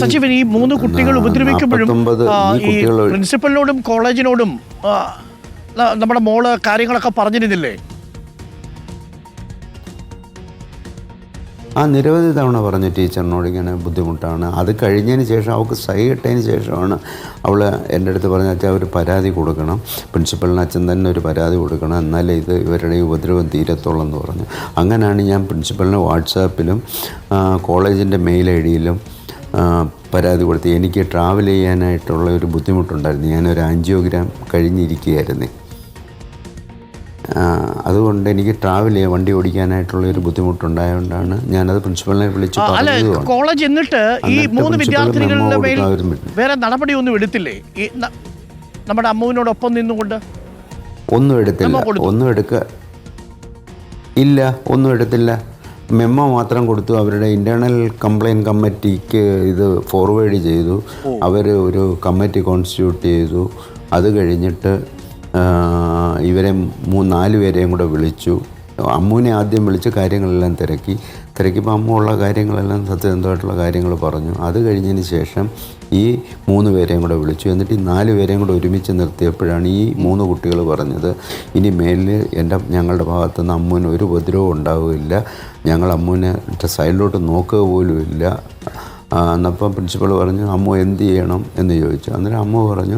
സജീവൻ, ഈ 3 കുട്ടികൾ ഉപദ്രവിക്കുമ്പോഴും ഈ പ്രിൻസിപ്പലിനോടും കോളേജിനോടും നമ്മുടെ മോള് കാര്യങ്ങളൊക്കെ പറഞ്ഞിരുന്നില്ലേ? നിരവധി തവണ പറഞ്ഞു ടീച്ചറിനോട് ഇങ്ങനെ ബുദ്ധിമുട്ടാണ്. അത് കഴിഞ്ഞതിന് ശേഷം അവൾക്ക് സഹിട്ടതിന് ശേഷമാണ് അവൾ എൻ്റെ അടുത്ത് പറഞ്ഞ അച്ഛൻ ഒരു പരാതി കൊടുക്കണം, പ്രിൻസിപ്പലിന് അച്ഛൻ തന്നെ ഒരു പരാതി കൊടുക്കണം, എന്നാലേ ഇത് ഇവരുടെ ഈ ഉപദ്രവം തീരത്തുള്ളൂ എന്ന് പറഞ്ഞു. അങ്ങനെയാണ് ഞാൻ പ്രിൻസിപ്പലിന് വാട്സാപ്പിലും കോളേജിൻ്റെ മെയിൽ ഐ ഡിയിലും പരാതി കൊടുത്ത്. എനിക്ക് ട്രാവൽ ചെയ്യാനായിട്ടുള്ള ഒരു ബുദ്ധിമുട്ടുണ്ടായിരുന്നു. ഞാനൊരു ആൻജിയോഗ്രാം കഴിഞ്ഞിരിക്കുകയായിരുന്നു. അതുകൊണ്ട് എനിക്ക് ട്രാവൽ ചെയ്യാൻ, വണ്ടി ഓടിക്കാനായിട്ടുള്ളൊരു ബുദ്ധിമുട്ടുണ്ടായതുകൊണ്ടാണ് ഞാനത് പ്രിൻസിപ്പലിനെ വിളിച്ച് പറഞ്ഞത്. കോളേജ് എന്നിട്ട് ഈ 3 വിദ്യാർത്ഥികളുടെ മേൽ വേറെ നടപടിയൊന്നും എടുത്തില്ലേ? ഈ നമ്മുടെ അമ്മുവിനോടൊപ്പം നിന്നുകൊണ്ട് ഒന്നും എടുത്തില്ല. മെമ്മോ മാത്രം കൊടുത്തു. അവരുടെ ഇൻറ്റേർണൽ കംപ്ലയിൻറ്റ് കമ്മിറ്റിക്ക് ഇത് ഫോർവേഡ് ചെയ്തു. അവർ ഒരു കമ്മിറ്റി കോൺസ്റ്റിറ്റ്യൂട്ട് ചെയ്തു. അത് കഴിഞ്ഞിട്ട് ഇവരെ 4 പേരെയും കൂടെ വിളിച്ചു. അമ്മുവിനെ ആദ്യം വിളിച്ച് കാര്യങ്ങളെല്ലാം തിരക്കിയപ്പോൾ അമ്മ ഉള്ള കാര്യങ്ങളെല്ലാം സത്യസന്ധമായിട്ടുള്ള കാര്യങ്ങൾ പറഞ്ഞു. അത് കഴിഞ്ഞതിന് ശേഷം ഈ 3 പേരെയും കൂടെ വിളിച്ചു. എന്നിട്ട് ഈ 4 പേരെയും കൂടെ ഒരുമിച്ച് നിർത്തിയപ്പോഴാണ് ഈ 3 കുട്ടികൾ പറഞ്ഞത്, ഇനി മേലിൽ ഞങ്ങളുടെ ഭാഗത്തുനിന്ന് അമ്മുവിന് ഒരു ഉപദ്രവവും ഉണ്ടാവുകയില്ല, ഞങ്ങൾ അമ്മുവിനെ സൈഡിലോട്ട് നോക്കുക പോലും ഇല്ല. എന്നപ്പം പ്രിൻസിപ്പൾ പറഞ്ഞു, അമ്മു എന്ത് ചെയ്യണം എന്ന് ചോദിച്ചു. അന്നേരം അമ്മ പറഞ്ഞു,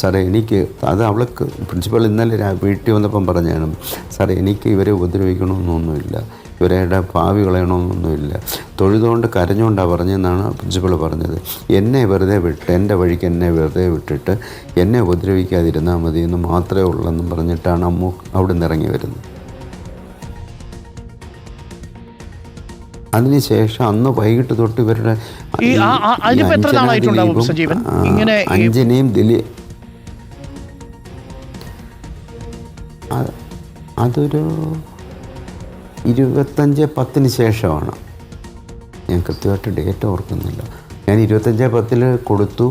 സാറേ എനിക്ക് അത് അവൾക്ക് പ്രിൻസിപ്പൾ ഇന്നലെ വീട്ടിൽ വന്നപ്പം പറഞ്ഞാണ്, സാറേ എനിക്ക് ഇവരെ ഉപദ്രവിക്കണമെന്നൊന്നുമില്ല, ഇവരുടെ ഭാവി കളയണമെന്നൊന്നുമില്ല, തൊഴുതുകൊണ്ട് കരഞ്ഞുകൊണ്ടാണ് പറഞ്ഞതെന്നാണ് പ്രിൻസിപ്പൾ പറഞ്ഞത്. എന്നെ വെറുതെ എൻ്റെ വഴിക്ക് എന്നെ വെറുതെ വിട്ടിട്ട് എന്നെ ഉപദ്രവിക്കാതിരുന്നാൽ മതി എന്ന് മാത്രമേ ഉള്ളെന്നും പറഞ്ഞിട്ടാണ് അമ്മു അവിടെ നിന്ന് ഇറങ്ങി വരുന്നത്. അതിനുശേഷം അന്ന് വൈകിട്ട് തൊട്ട് ഇവരുടെ അഞ്ജനയും അതൊരു 25/10 ശേഷമാണ്. ഞാൻ കൃത്യമായിട്ട് ഡേറ്റ് ഓർക്കുന്നില്ല. ഞാൻ 25/10 കൊടുത്തു.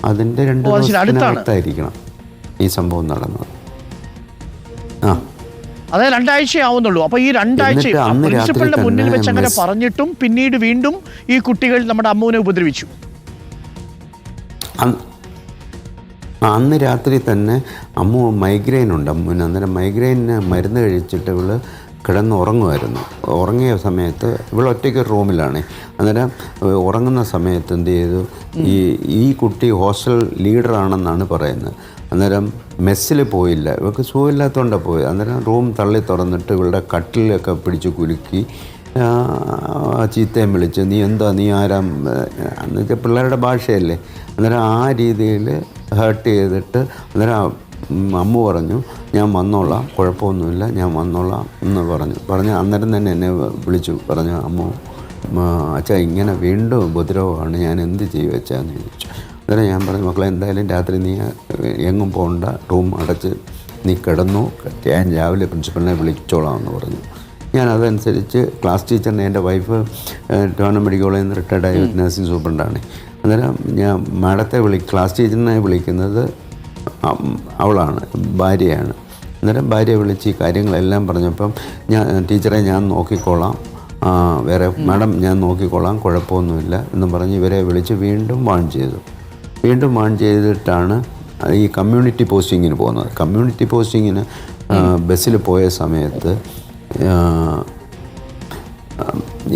അതിൻ്റെ 2 ദിവസത്തിനകത്തായിരിക്കണം ഈ സംഭവം നടന്നത്. അതായത് 2 ആഴ്ചയാവുന്നുള്ളൂ. അപ്പോൾ ഈ 2 ആഴ്ച പ്രിൻസിപ്പലിന്റെ മുന്നിൽ വെച്ച് അങ്ങനെ പറഞ്ഞിട്ടും പിന്നീട് വീണ്ടും ഈ കുട്ടികൾ നമ്മുടെ അമ്മുവിനെ ഉപദ്രവിച്ചു. അന്ന് രാത്രി തന്നെ അമ്മു മൈഗ്രെയിൻ ഉണ്ട് അമ്മുവിന്. അന്നേരം മൈഗ്രെയിന് മരുന്ന് കഴിച്ചിട്ട് ഇവൾ കിടന്നുറങ്ങുമായിരുന്നു. ഉറങ്ങിയ സമയത്ത് ഇവൾ ഒറ്റയ്ക്ക് റൂമിലാണ്. അന്നേരം ഉറങ്ങുന്ന സമയത്ത് എന്ത് ചെയ്തു, ഈ കുട്ടി ഹോസ്റ്റൽ ലീഡറാണെന്നാണ് പറയുന്നത്. അന്നേരം മെസ്സിൽ പോയില്ല, ഇവൾക്ക് സുഖമില്ലാത്തതുകൊണ്ടാണ് പോയത്. അന്നേരം റൂം തള്ളി തുറന്നിട്ട് ഇവളുടെ കട്ടിലൊക്കെ പിടിച്ച് കുലുക്കി ചീത്തയും വിളിച്ച്, നീ ആരാ എന്ന് വെച്ചാൽ പിള്ളേരുടെ ഭാഷയല്ലേ. അന്നേരം ആ രീതിയിൽ ഹേർട്ട് ചെയ്തിട്ട് അന്നേരം അമ്മു പറഞ്ഞു, ഞാൻ വന്നോളാം, കുഴപ്പമൊന്നുമില്ല, ഞാൻ വന്നോളാം എന്ന് പറഞ്ഞു. അന്നേരം തന്നെ എന്നെ വിളിച്ചു പറഞ്ഞു, അമ്മു അച്ഛാ ഇങ്ങനെ വീണ്ടും ഉപദ്രവമാണ്, ഞാൻ എന്ത് ചെയ്യും അച്ഛാന്ന് ചോദിച്ചു. അന്നേരം ഞാൻ പറഞ്ഞു, മക്കളെ എന്തായാലും രാത്രി നീ എങ്ങും പോകണ്ട, റൂം അടച്ച് നീ കിടന്നു, ഞാൻ രാവിലെ പ്രിൻസിപ്പലിനെ വിളിച്ചോളാം എന്ന് പറഞ്ഞു. ഞാൻ അതനുസരിച്ച് ക്ലാസ് ടീച്ചറിനെ, എൻ്റെ വൈഫ് ടോണ മെഡിക്കൽ കോളേജിൽ നിന്ന് റിട്ടയർഡായ നഴ്സിംഗ് സൂപ്രണ്ടാണ്. അന്നേരം ഞാൻ മാഡത്തെ ക്ലാസ് ടീച്ചറിനെ വിളിക്കുന്നത് അവളാണ്, ഭാര്യയാണ്. അന്നേരം ഭാര്യയെ വിളിച്ച് ഈ കാര്യങ്ങളെല്ലാം പറഞ്ഞപ്പം ടീച്ചറെ ഞാൻ നോക്കിക്കോളാം, വേറെ മാഡം ഞാൻ നോക്കിക്കോളാം, കുഴപ്പമൊന്നുമില്ല എന്നും പറഞ്ഞ് ഇവരെ വിളിച്ച് വീണ്ടും വാൺ ചെയ്തിട്ടാണ് ഈ കമ്മ്യൂണിറ്റി പോസ്റ്റിങ്ങിന് പോകുന്നത്. കമ്മ്യൂണിറ്റി പോസ്റ്റിങ്ങിന് ബസ്സിൽ പോയ സമയത്ത്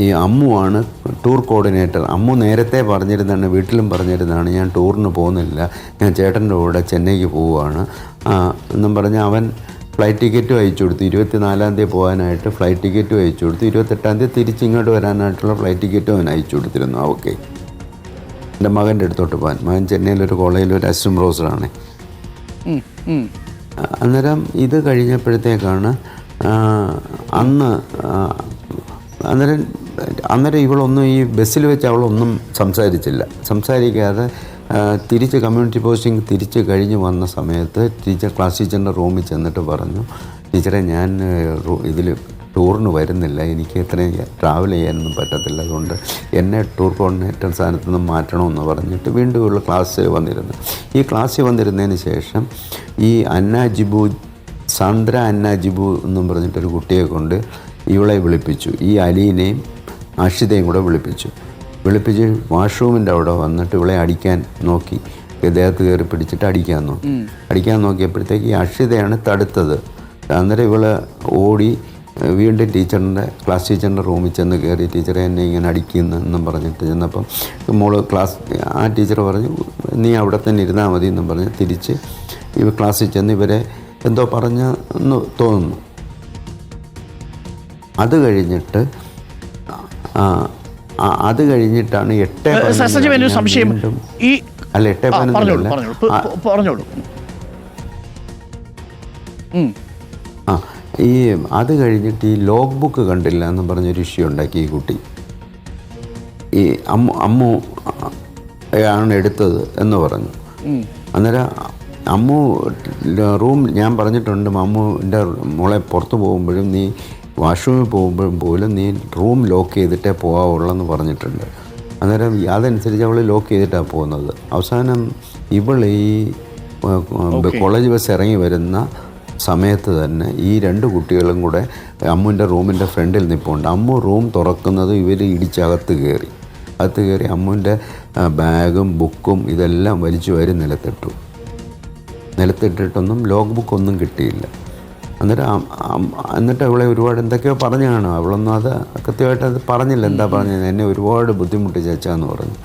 ഈ അമ്മുവാണ് ടൂർ കോർഡിനേറ്റർ. അമ്മു നേരത്തെ പറഞ്ഞിരുന്നതാണ്, വീട്ടിലും പറഞ്ഞിരുന്നതാണ്, ഞാൻ ടൂറിന് പോകുന്നില്ല, ഞാൻ ചേട്ടൻ്റെ കൂടെ ചെന്നൈക്ക് പോവുകയാണ് എന്നും പറഞ്ഞ് അവൻ ഫ്ലൈറ്റ് ടിക്കറ്റും അയച്ചു കൊടുത്തു. 24-ാം തീയതി പോകാനായിട്ട് ഫ്ലൈറ്റ് ടിക്കറ്റും അയച്ചു കൊടുത്തു. 28-ാം തീയതി തിരിച്ചിങ്ങോട്ട് വരാനായിട്ടുള്ള ഫ്ലൈറ്റ് ടിക്കറ്റും അവൻ അയച്ചു കൊടുത്തിരുന്നു. ഓക്കെ, എൻ്റെ മകൻ്റെ അടുത്തോട്ട് പോകാൻ. മകൻ ചെന്നൈയിലൊരു കോളേജിലൊരു അസിസ്റ്റന്റ് പ്രൊഫസറാണ്. അന്നേരം ഇത് കഴിഞ്ഞപ്പോഴത്തേക്കാണ് അന്നേരം ഇവളൊന്നും ഈ ബസ്സിൽ വെച്ച് അവളൊന്നും സംസാരിക്കാതെ തിരിച്ച് കമ്മ്യൂണിറ്റി പോസ്റ്റിംഗ് തിരിച്ച് കഴിഞ്ഞ് വന്ന സമയത്ത് ക്ലാസ് ടീച്ചറിൻ്റെ റൂമിൽ ചെന്നിട്ട് പറഞ്ഞു, ടീച്ചറെ ഞാൻ ഇതിൽ ടൂറിന് വരുന്നില്ല, എനിക്ക് ഇത്രയും ട്രാവൽ ചെയ്യാനൊന്നും പറ്റത്തില്ല, അതുകൊണ്ട് എന്നെ ടൂർ കോർഡിനേറ്റർ സ്ഥാനത്ത് നിന്ന് മാറ്റണമെന്ന് പറഞ്ഞിട്ട് വീണ്ടും ഉള്ള ക്ലാസ്സിൽ വന്നിരുന്നു. ഈ ക്ലാസ്സിൽ വന്നിരുന്നതിന് ശേഷം ഈ സാന്ദ്ര അന്ന ജിബു എന്നും പറഞ്ഞിട്ടൊരു കുട്ടിയെ കൊണ്ട് ഇവളെ വിളിപ്പിച്ചു. ഈ അലീനെയും അഷിതയും കൂടെ വിളിപ്പിച്ചു. വിളിപ്പിച്ച് വാഷ്റൂമിൻ്റെ അവിടെ വന്നിട്ട് ഇവളെ അടിക്കാൻ നോക്കി, ദേഹത്ത് കയറി പിടിച്ചിട്ട് അടിക്കാൻ നോക്കിയപ്പോഴത്തേക്ക് ഈ അക്ഷിതയാണ് തടുത്തത്. അന്നേരം ഇവള് ഓടി വീണ്ടും ക്ലാസ് ടീച്ചറിൻ്റെ റൂമിൽ ചെന്ന് കയറി, ടീച്ചറെ എന്നെ ഇങ്ങനെ അടിക്കുന്നെന്നും പറഞ്ഞിട്ട് ചെന്നപ്പം ആ ടീച്ചർ പറഞ്ഞു നീ അവിടെ തന്നെ ഇരുന്നാൽ മതി എന്നും പറഞ്ഞ് തിരിച്ച് ക്ലാസ്സിൽ ചെന്ന് ഇവരെ എന്തോ പറഞ്ഞെന്ന് തോന്നുന്നു. അത് കഴിഞ്ഞിട്ടാണ് 8:15 സംശയം ഈ അല്ല 8:15 പറഞ്ഞോളൂ. അത് കഴിഞ്ഞിട്ട് ഈ ലോഗ് ബുക്ക് കണ്ടില്ല എന്ന് പറഞ്ഞൊരു ഇഷ്യൂ ഉണ്ടാക്കി ഈ കുട്ടി. ഈ അമ്മു ആണ് എടുത്തത് എന്ന് പറഞ്ഞു. അന്നേരം അമ്മു ഞാൻ പറഞ്ഞിട്ടുണ്ട്, അമ്മുവിൻ്റെ മോളെ പുറത്ത് പോകുമ്പോഴും നീ വാഷ്റൂമിൽ പോകുമ്പോഴും പോലും നീ റൂം ലോക്ക് ചെയ്തിട്ടേ പോകാവുള്ളെന്ന് പറഞ്ഞിട്ടുണ്ട്. അന്നേരം അതനുസരിച്ച് അവൾ ലോക്ക് ചെയ്തിട്ടാണ് പോകുന്നത്. അവസാനം ഇവൾ ഈ കോളേജ് ബസ് ഇറങ്ങി വരുന്ന സമയത്ത് തന്നെ ഈ 2 കുട്ടികളും കൂടെ അമ്മുവിൻ്റെ റൂമിൻ്റെ ഫ്രണ്ടിൽ നിൽപ്പുണ്ട്. അമ്മു റൂം തുറക്കുന്നത് ഇവർ ഇടിച്ചകത്ത് കയറി അമ്മുവിൻ്റെ ബാഗും ബുക്കും ഇതെല്ലാം വലിച്ചു വാരി നിലത്തിട്ടിട്ടൊന്നും ലോഗ് ബുക്കൊന്നും കിട്ടിയില്ല. എന്നിട്ട് അവളെ ഒരുപാട് എന്തൊക്കെയോ പറഞ്ഞു കാണും. അവളൊന്നും അത് കൃത്യമായിട്ട് പറഞ്ഞില്ല. എന്താ പറഞ്ഞത്, എന്നെ ഒരുപാട് ബുദ്ധിമുട്ട് ചേച്ചാന്ന് പറഞ്ഞു.